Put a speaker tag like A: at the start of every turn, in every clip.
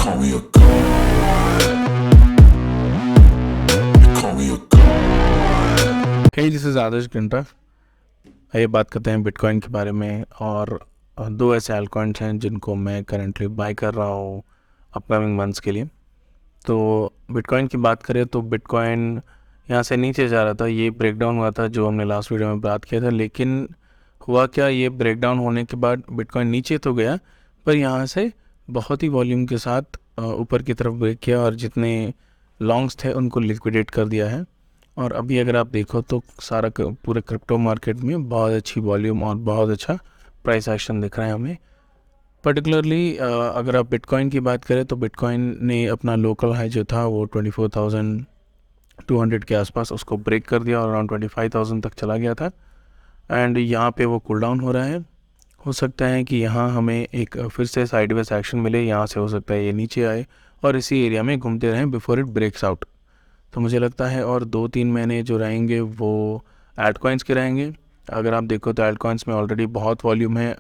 A: call me a god. You call me a god.
B: Hey this is Adarsh Ghanta. आइए बात करते हैं बिटकॉइन के बारे में। और दो ऐसे एल्टकॉइन्स हैं जिनको मैं करंटली बाय कर रहा हूँ अपकमिंग मंथ्स के लिए। तो बिटकॉइन की बात करें तो बिटकॉइन यहाँ से नीचे जा रहा था, ये ब्रेकडाउन हुआ था जो हमने लास्ट वीडियो में बात किया था। लेकिन हुआ क्या, ये ब्रेकडाउन होने के बाद बिटकॉइन नीचे तो गया पर यहाँ से बहुत ही वॉल्यूम के साथ ऊपर की तरफ ब्रेक किया और जितने लॉन्ग्स थे उनको लिक्विडेट कर दिया है। और अभी अगर आप देखो तो सारा पूरे क्रिप्टो मार्केट में बहुत अच्छी वॉल्यूम और बहुत अच्छा प्राइस एक्शन दिख रहा है हमें। पर्टिकुलरली अगर आप बिटकॉइन की बात करें तो बिटकॉइन ने अपना लोकल हाई जो था वो 24,200 के आसपास उसको ब्रेक कर दिया और अराउंड 25,000 तक चला गया था। एंड यहाँ पे वो कूल डाउन हो रहा है। हो सकता है कि यहाँ हमें एक फिर से साइडवेज एक्शन मिले, यहाँ से हो सकता है ये नीचे आए और इसी एरिया में घूमते रहें बिफोर इट ब्रेक्स आउट। तो मुझे लगता है और 2-3 महीने जो रहेंगे वो एल्टकॉइंस के रहेंगे। अगर आप देखो तो एल्टकॉइंस में ऑलरेडी बहुत वॉल्यूम है।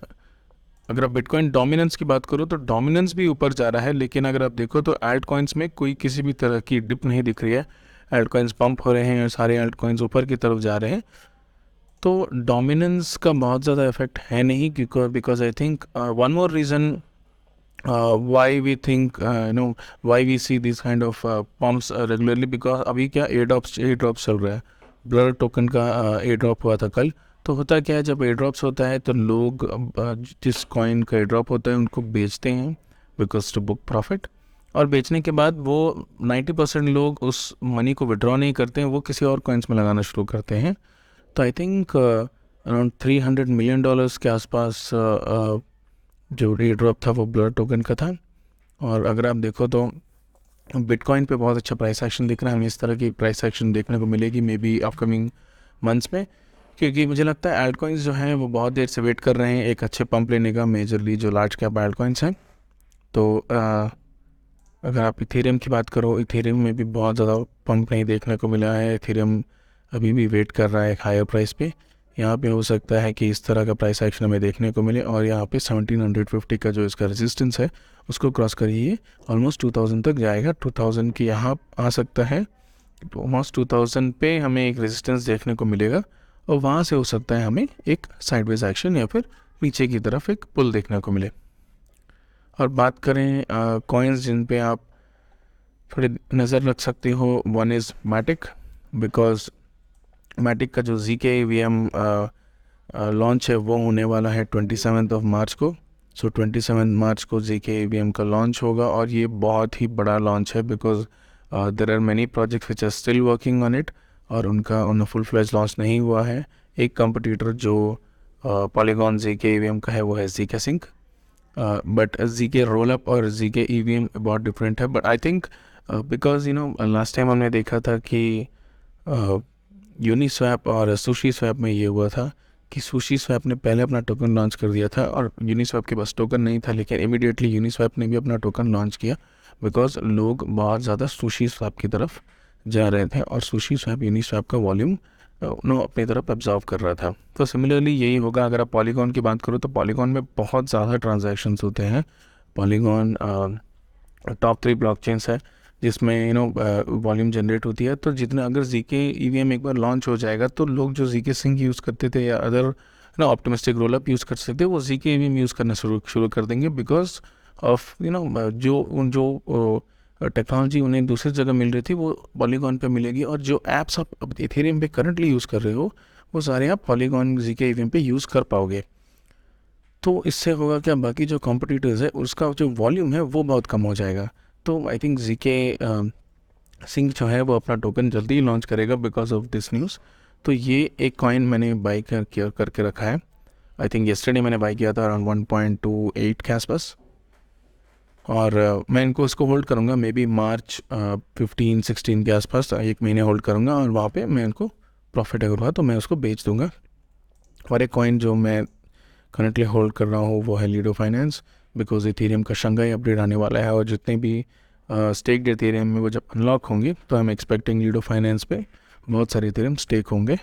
B: अगर आप बिटकॉइन डोमिनेंस की बात करो तो डोमिनेंस भी ऊपर जा रहा है, लेकिन अगर आप देखो तो एल्टकॉइंस में कोई किसी भी तरह की डिप नहीं दिख रही है। एल्टकॉइंस पंप हो रहे हैं और सारे एल्टकॉइंस ऊपर की तरफ जा रहे हैं। तो डोमिनेंस का बहुत ज़्यादा इफेक्ट है नहीं, क्योंकि because I think one more reason why we think why we see these kind of pumps regularly, because अभी क्या एयर ड्रॉप्स चल रहा है। ब्लर टोकन का एयर ड्रॉप हुआ था कल। तो होता क्या है, जब एयर ड्रॉप्स होता है तो लोग जिस कॉइन का एयर ड्रॉप होता है उनको बेचते हैं बिकॉज टू बुक प्रॉफिट। और बेचने के बाद वो 90% लोग उस मनी को विड्रॉ नहीं करते हैं, वो किसी और कॉइन्स में लगाना शुरू करते हैं। तो आई थिंक अराउंड $300 मिलियन के आसपास जो एयर ड्रॉप था वो ब्लर टोकन का था। और अगर आप देखो तो बिटकॉइन पे बहुत अच्छा प्राइस एक्शन दिख रहा है। हमें इस तरह की प्राइस एक्शन देखने को मिलेगी मे बी अपकमिंग मंथ्स में, क्योंकि मुझे लगता है एल्टकॉइंस जो हैं वो बहुत देर से वेट कर रहे हैं एक अच्छे पंप लेने का, मेजरली जो लार्ज कैप एल्टकॉइंस हैं। तो अगर आप इथेरियम की बात करो, इथेरियम में भी बहुत ज़्यादा पंप नहीं देखने को मिला है। इथेरियम अभी भी वेट कर रहा है एक हायर प्राइस पे। यहाँ पे हो सकता है कि इस तरह का प्राइस एक्शन हमें देखने को मिले और यहाँ पे 1750 का जो इसका रेजिस्टेंस है उसको क्रॉस करिए ऑलमोस्ट 2000 तक जाएगा। 2000 की यहाँ आ सकता है, तो ऑलमोस्ट 2000 पे हमें एक रेजिस्टेंस देखने को मिलेगा और वहाँ से हो सकता है हमें एक साइडवेज एक्शन या फिर नीचे की तरफ एक पुल देखने को मिले। और बात करें कॉइन्स जिन पे आप थोड़ी नज़र रख सकते हो, one is Matic. Because Matic का जो ZK EVM लॉन्च है वो होने वाला है 27 मार्च को। सो 27 मार्च को ZK EVM का लॉन्च होगा और ये बहुत ही बड़ा लॉन्च है because there are many projects which are still working on it और उनका फुल फ्लेज लॉन्च नहीं हुआ है। एक कंपटीटर जो पॉलीगॉन ZK EVM का है वो है ZK Sync, but ZK rollup और ZK EVM बहुत डिफरेंट है। But I think because last time हमने देखा था कि यूनिस्वैप और सुशी स्वैप में ये हुआ था कि सुशी स्वैप ने पहले अपना टोकन लॉन्च कर दिया था और यूनिस्वैप के पास टोकन नहीं था, लेकिन इमीडिएटली यूनिस्वैप ने भी अपना टोकन लॉन्च किया बिकॉज लोग बहुत ज़्यादा सुशी स्वैप की तरफ जा रहे थे और सुशी स्वैप यूनिस्वैप का वॉल्यूम अपनी तरफ एब्जॉर्व कर रहा था। तो सिमिलरली यही होगा। अगर आप पॉलीगॉन की बात करो तो पॉलीगॉन में बहुत ज़्यादा ट्रांजैक्शंस होते हैं। पॉलीगॉन टॉप 3 ब्लॉकचेन्स है जिसमें वॉल्यूम जनरेट होती है। तो जितना अगर ZK EVM एक बार लॉन्च हो जाएगा तो लोग जो ZK Sync यूज़ करते थे या अदर ऑप्टिमिस्टिक रोलअप यूज़ कर सकते वो ZK EVM यूज़ करना शुरू कर देंगे बिकॉज ऑफ जो टेक्नोलॉजी उन्हें दूसरी जगह मिल रही थी वो पॉलीगॉन पे मिलेगी। और जो ऐप्स आप इथेरियम पे करंटली यूज़ कर रहे हो वो सारे आप पॉलीगॉन ZK EVM पे यूज़ कर पाओगे। तो इससे होगा क्या, बाकी जो कॉम्पिटिटर्स है उसका जो वॉल्यूम है वो बहुत कम हो जाएगा। तो आई थिंक ZK Sync जो है वो अपना टोकन जल्दी ही लॉन्च करेगा बिकॉज ऑफ दिस न्यूज़। तो ये एक कॉइन मैंने बाई करके रखा है। आई थिंक येस्टरडे मैंने बाई किया था अराउंड 1.28 के आसपास और मैं इनको इसको होल्ड करूँगा मे बी मार्च 15-16 के आसपास, एक महीने होल्ड करूँगा और वहाँ पे मैं इनको प्रॉफिट अगर हुआ तो मैं उसको बेच दूँगा। और एक कॉइन जो मैं करंटली होल्ड कर रहा हूँ वो है लीडो फाइनेंस बिकॉज इथेरियम का शंघाई अपडेट आने वाला है और जितने भी स्टेक इथेरियम में वो जब अनलॉक होंगे तो I am expecting ludo finance पे बहुत सारे इथेरियम स्टेक होंगे।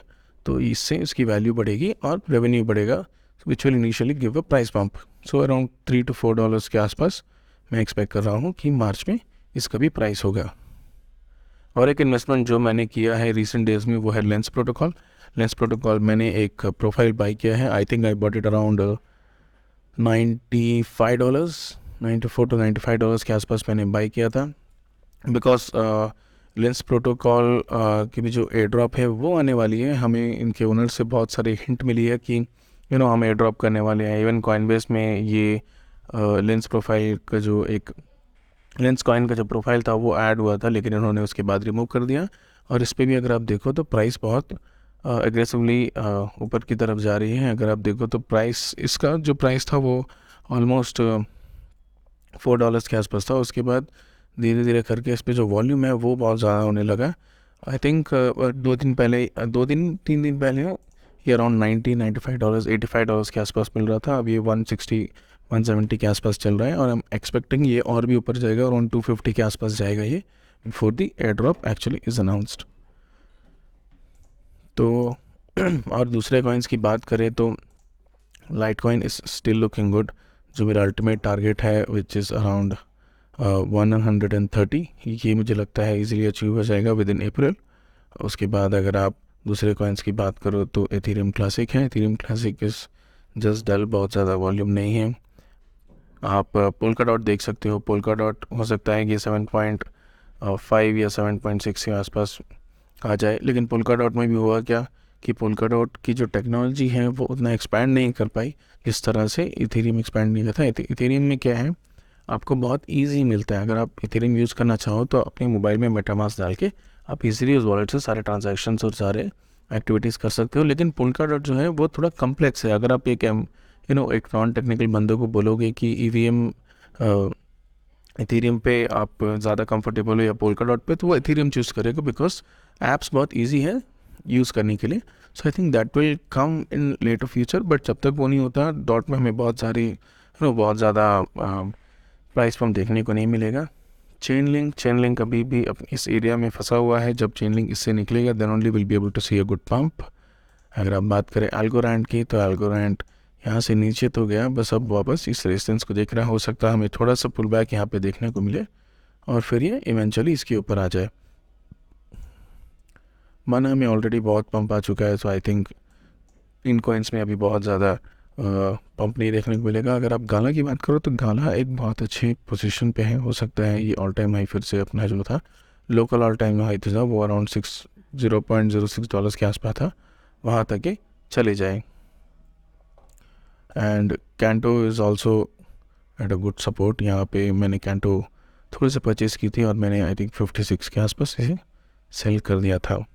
B: तो इससे इसकी वैल्यू बढ़ेगी और रेवेन्यू बढ़ेगा which will initially give a price pump. So around $3 to $4 के आसपास मैं एक्सपेक्ट कर रहा हूँ कि मार्च में इसका भी प्राइस होगा। और एक इन्वेस्टमेंट जो मैंने किया है रिसेंट डेज में वो है लेंस प्रोटोकॉल। लेंस प्रोटोकॉल मैंने एक प्रोफाइल बाई किया है। I think I bought it around $95, $94 to $95 के आसपास मैंने बाई किया था। बिकॉज लेंस प्रोटोकॉल की भी जो एयर ड्रॉप है वो आने वाली है। हमें इनके ओनर से बहुत सारी हिंट मिली है कि हम एयर ड्रॉप करने वाले हैं। इवन कॉइनबेस में ये लेंस प्रोफाइल का जो एक लेंस कॉइन का जो प्रोफाइल था वो ऐड हुआ था, लेकिन इन्होंने उसके बाद रिमूव कर दिया। और इस पर भी अगर आप देखो तो प्राइस बहुत एग्रेसिवली ऊपर की तरफ जा रही है। अगर आप देखो तो प्राइस, इसका जो प्राइस था वो ऑलमोस्ट $4 के आसपास था। उसके बाद धीरे धीरे करके इस पर जो वॉल्यूम है वो बहुत ज़्यादा होने लगा। आई थिंक 3 दिन पहले ये अराउंड $90-95 $85 के आसपास मिल रहा था। अब ये 160-170 के आसपास चल रहा है और आई एम एक्सपेक्टिंग ये और भी ऊपर जाएगा, अराउंड 250 के आसपास जाएगा ये before the air drop actually is announced. तो और दूसरे कॉइन्स की बात करें तो light coin is still looking good. जो मेरा अल्टीमेट टारगेट है विच इज़ अराउंड 130, ये मुझे लगता है इजीली अचीव हो जाएगा विद इन अप्रैल। उसके बाद अगर आप दूसरे कॉइन्स की बात करो तो एथेरियम क्लासिक है। एथेरियम क्लासिक इज़ जस्ट डल, बहुत ज़्यादा वॉल्यूम नहीं है। आप पोल्का डॉट देख सकते हो। पोल्का डॉट हो सकता है कि 7.5 या 7.6 के आसपास आ जाए, लेकिन पोल्का डॉट में भी हुआ क्या कि पोल्का डॉट की जो टेक्नोलॉजी है वो उतना एक्सपैंड नहीं कर पाई जिस तरह से इथेरियम एक्सपैंड नहीं करता। इथेरियम में क्या है, आपको बहुत इजी मिलता है। अगर आप इथेरियम यूज़ करना चाहो तो अपने मोबाइल में मेटामास्क डाल के आप इजीली उस वॉलेट से सारे ट्रांजैक्शंस और सारे एक्टिविटीज़ कर सकते हो। लेकिन पोल्का डॉट जो है वो थोड़ा कम्प्लेक्स है। अगर आप एक एक नॉन टेक्निकल बंदे को बोलोगे कि ईवीएम इथेरियम पे आप ज़्यादा कंफर्टेबल हो या पोल्का डॉट पे, तो वो इथेरियम चूज़ करेगा बिकॉज ऐप्स बहुत ईजी है यूज़ करने के लिए। So I think that will come in later future, but जब तक वो नहीं होता डॉट में हमें बहुत सारी बहुत ज़्यादा प्राइस पम्प देखने को नहीं मिलेगा। चेन लिंक अभी भी इस एरिया में फंसा हुआ है। जब चेन लिंक इससे निकलेगा then only will be able to see a good pump. अगर आप बात करें एल्गोरैंड की तो एल्गोरैंड यहाँ से नीचे तो गया, बस अब वापस इस रेजिस्टेंस को देख रहा हो सकता है हमें थोड़ा सा पुल बैक यहाँ पे देखने को मिले और फिर ये इवेंचुअली इसके ऊपर आ जाए। माना में ऑलरेडी बहुत पंप आ चुका है, सो आई थिंक इन कॉइन्स में अभी बहुत ज़्यादा पंप नहीं देखने को मिलेगा। अगर आप गाला की बात करो तो गाला एक बहुत अच्छी पोजीशन पे है। हो सकता है ये ऑल टाइम हाई फिर से अपना जो था लोकल ऑल टाइम हाई था वो अराउंड $0.06 के आसपास था, वहाँ तक के चले जाए। And canto is also at a good support. यहाँ पे मैंने कैंटो थोड़े से परचेज़ की थी और मैंने आई थिंक 56 के आसपास इसे सेल कर दिया था।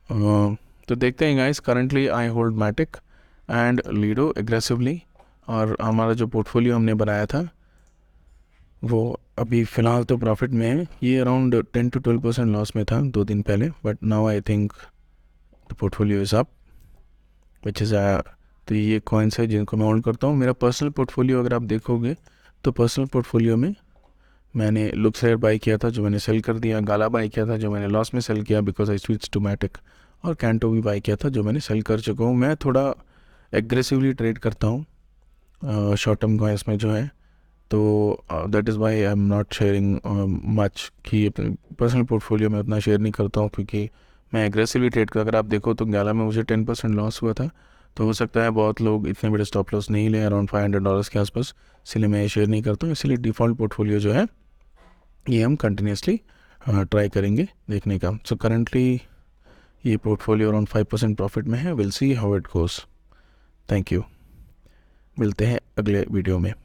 B: तो देखते हैं guys, currently I hold Matic and Lido aggressively. और हमारा जो पोर्टफोलियो हमने बनाया था वो अभी फ़िलहाल तो प्रॉफिट में है। ये अराउंड 10 to 12% लॉस में था 2 दिन पहले, but now I think the portfolio is up which is तो ये कॉइन्स है जिनको मैं होल्ड करता हूँ। मेरा पर्सनल पोर्टफोलियो अगर आप देखोगे तो पर्सनल पोर्टफोलियो में मैंने लुक्सेयर बाई किया था जो मैंने सेल कर दिया, गाला बाई किया था जो मैंने लॉस में सेल किया because I switch to Matic, और कैंटो भी बाई किया था जो मैंने सेल कर चुका हूँ। मैं थोड़ा एग्रेसिवली ट्रेड करता हूँ शॉर्ट टर्म कॉइन्स में जो है, तो that is why I am not sharing much कि अपने पर्सनल पोर्टफोलियो में उतना शेयर नहीं करता हूँ क्योंकि मैं एग्रेसिवली ट्रेड कर। अगर आप देखो तो गाला में मुझे 10% लॉस हुआ था, तो हो सकता है बहुत लोग इतने बड़े स्टॉप लॉस नहीं लें अराउंड $500 के आसपास, इसलिए मैं शेयर नहीं करता हूँ। इसलिए डिफ़ॉल्ट पोर्टफोलियो जो है ये हम कंटिन्यूसली ट्राई करेंगे देखने का। सो करंटली ये पोर्टफोलियो अराउंड 5% प्रॉफिट में है। Will see how it goes. Thank you, मिलते हैं अगले वीडियो में।